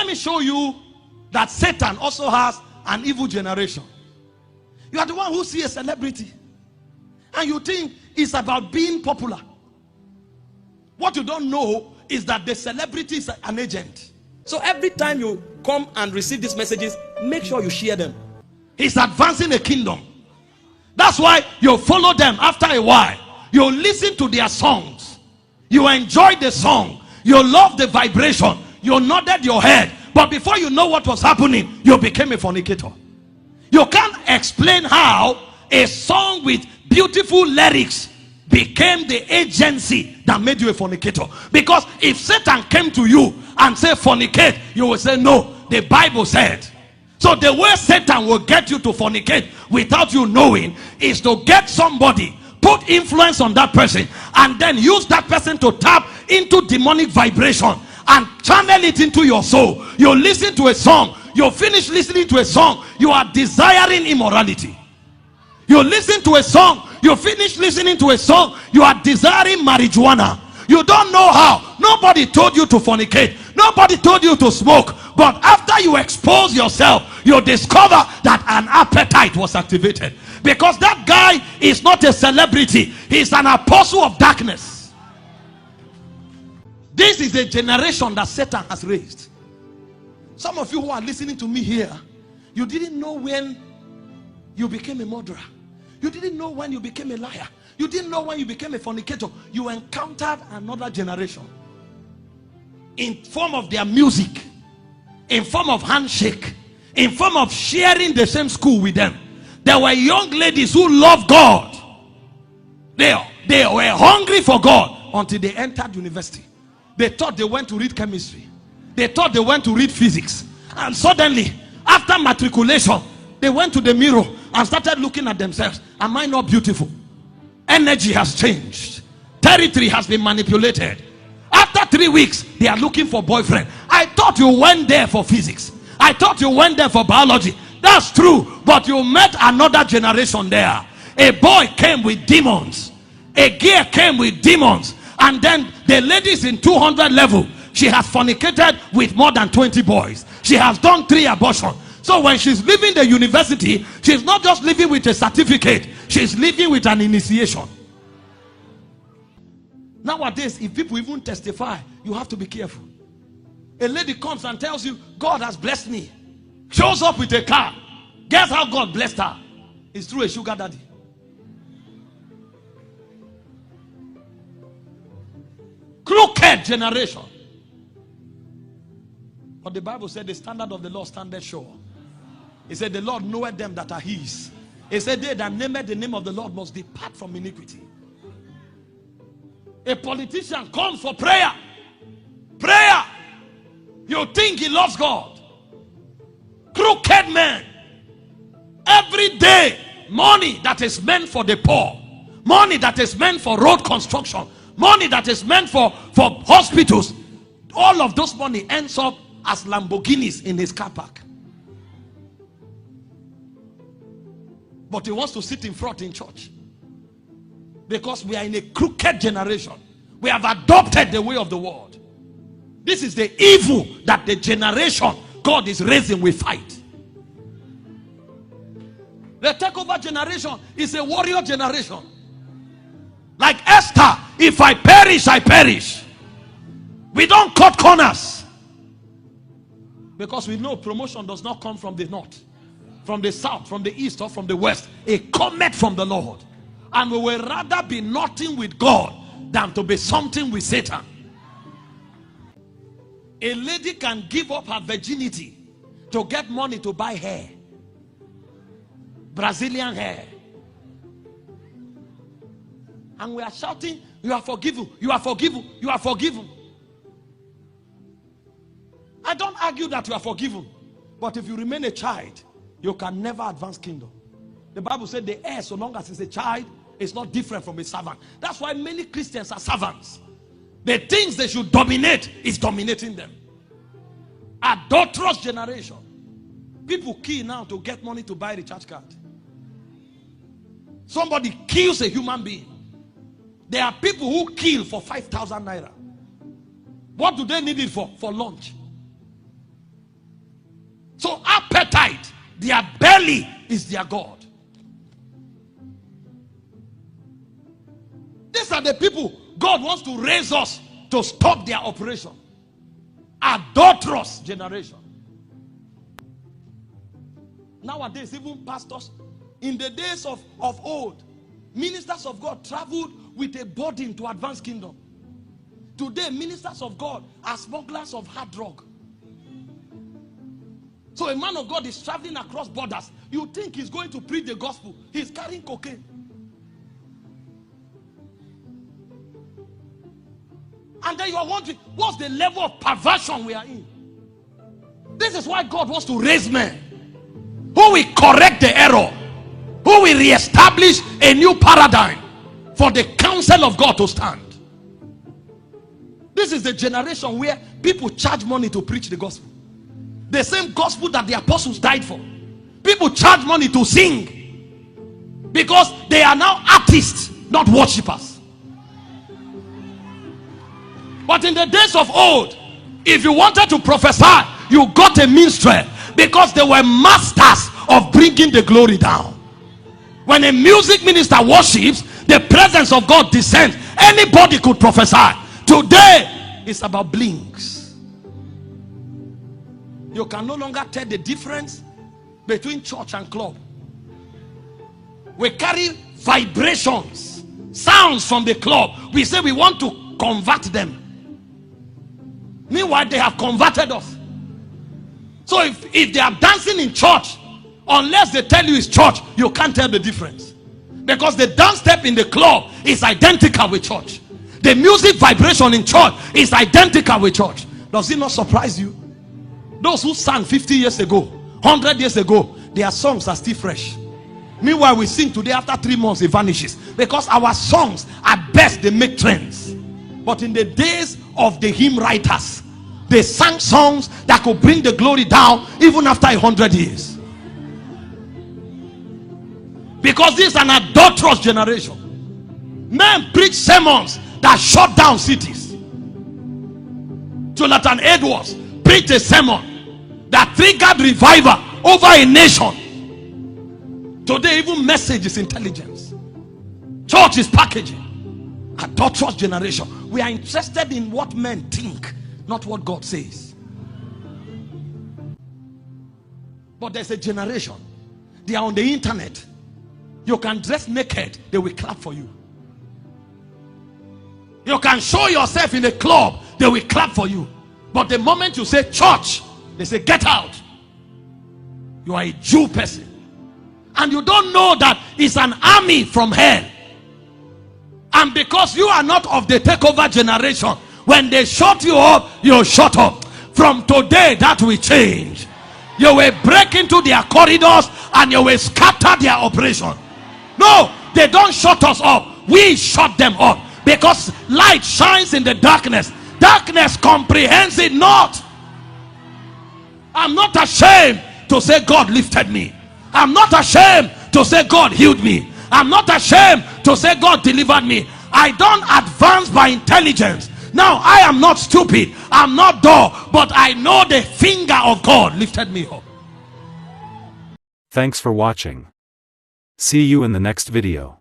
let me show you that Satan also has an evil generation. You are the one who sees a celebrity and you think it's about being popular. What you don't know is that the celebrity is an agent. So every time you come and receive these messages, make sure you share them. He's advancing a kingdom. That's why you follow them. After a while, you listen to their songs. You enjoy the song. You love the vibration. You nodded your head. But before you know what was happening, you became a fornicator. You can't explain how a song with beautiful lyrics became the agency that made you a fornicator. Because if Satan came to you and said fornicate, you will say no, the Bible said. So the way Satan will get you to fornicate without you knowing is to get somebody, put influence on that person, and then use that person to tap into demonic vibration and channel it into your soul. You listen to a song, you finish listening to a song, you are desiring immorality. You listen to a song, you finish listening to a song, you are desiring marijuana. You don't know how. Nobody told you to fornicate. Nobody told you to smoke. But after you expose yourself, you discover that an appetite was activated. Because that guy is not a celebrity. He's an apostle of darkness. This is a generation that Satan has raised. Some of you who are listening to me here, you didn't know when you became a murderer. You didn't know when you became a liar. You didn't know when you became a fornicator. You encountered another generation in form of their music, in form of handshake, in form of sharing the same school with them. There were young ladies who loved God. They were hungry for God until they entered university. They thought they went to read chemistry. They thought they went to read physics. And suddenly, after matriculation, they went to the mirror and started looking at themselves. Am I not beautiful? Energy has changed. Territory has been manipulated. After 3 weeks, they are looking for boyfriend. I thought you went there for physics. I thought you went there for biology. That's true. But you met another generation there. A boy came with demons. A girl came with demons. And then the ladies in 200 level, she has fornicated with more than 20 boys. She has done 3 abortions. So when she's leaving the university, she's not just living with a certificate, she's living with an initiation. Nowadays, if people even testify, you have to be careful. A lady comes and tells you, God has blessed me. Shows up with a car. Guess how God blessed her? It's through a sugar daddy. Crooked generation. But the Bible said the standard of the Lord standeth sure. He said the Lord knoweth them that are his. He said they that name the name of the Lord must depart from iniquity. A politician comes for prayer. Prayer. You think he loves God. Crooked man. Every day, money that is meant for the poor, money that is meant for road construction, money that is meant for hospitals, all of those money ends up as Lamborghinis in his car park. But he wants to sit in front in church. Because we are in a crooked generation. We have adopted the way of the world. This is the evil that the generation God is raising will fight. The takeover generation is a warrior generation. Like Esther, if I perish, I perish. We don't cut corners. Because we know promotion does not come from the north, from the south, from the east, or from the west. It cometh from the Lord. And we will rather be nothing with God than to be something with Satan. A lady can give up her virginity to get money to buy hair. Brazilian hair. And we are shouting, you are forgiven, you are forgiven, you are forgiven. I don't argue that you are forgiven. But if you remain a child, you can never advance kingdom. The Bible said the heir, so long as he's a child, is not different from a servant. That's why many Christians are servants. The things they should dominate is dominating them. Adulterous generation. People kill now to get money to buy the church card. Somebody kills a human being. There are people who kill for 5,000 naira. What do they need it for? For lunch. Their belly is their God. These are the people God wants to raise us to stop their operation. Adulterous generation. Nowadays, even pastors, in the days of old, ministers of God traveled with a burden to advance kingdom. Today, ministers of God are smugglers of hard drug. So a man of God is traveling across borders. You think he's going to preach the gospel. He's carrying cocaine. And then you are wondering, what's the level of perversion we are in? This is why God wants to raise men who will correct the error, who will reestablish a new paradigm for the counsel of God to stand. This is the generation where people charge money to preach the gospel. The same gospel that the apostles died for. People charge money to sing because they are now artists, not worshippers. But in the days of old, if you wanted to prophesy, you got a minstrel, because they were masters of bringing the glory down. When a music minister worships, the presence of God descends. Anybody could prophesy. Today, it's about blinks. You can no longer tell the difference between church and club. We carry vibrations, sounds from the club. We say we want to convert them. Meanwhile, they have converted us. So if they are dancing in church, unless they tell you it's church, you can't tell the difference. Because the dance step in the club is identical with church. The music vibration in church is identical with church. Does it not surprise you? Those who sang 50 years ago, 100 years ago, their songs are still fresh. Meanwhile, we sing today, after 3 months it vanishes. Because our songs, at best, they make trends. But in the days of the hymn writers, they sang songs that could bring the glory down even after 100 years. Because this is an adulterous generation. Men preach sermons that shut down cities. Jonathan Edwards preached a sermon that triggered revival over a nation. Today, even message is intelligence. Church is packaging. Adulterous generation. We are interested in what men think, not what God says. But there's a generation. They are on the internet. You can dress naked, they will clap for you. You can show yourself in a club, they will clap for you. But the moment you say church, they say get out. You are a Jew person. And you don't know that it's an army from hell. And because you are not of the takeover generation, when they shut you up, you shut up. From today, that will change. You will break into their corridors and you will scatter their operation. No, they don't shut us up. We shut them up. Because light shines in the darkness. Darkness comprehends it not. I'm not ashamed to say God lifted me. I'm not ashamed to say God healed me. I'm not ashamed to say God delivered me. I don't advance by intelligence. Now I am not stupid. I'm not dull. But I know the finger of God lifted me up. Thanks for watching. See you in the next video.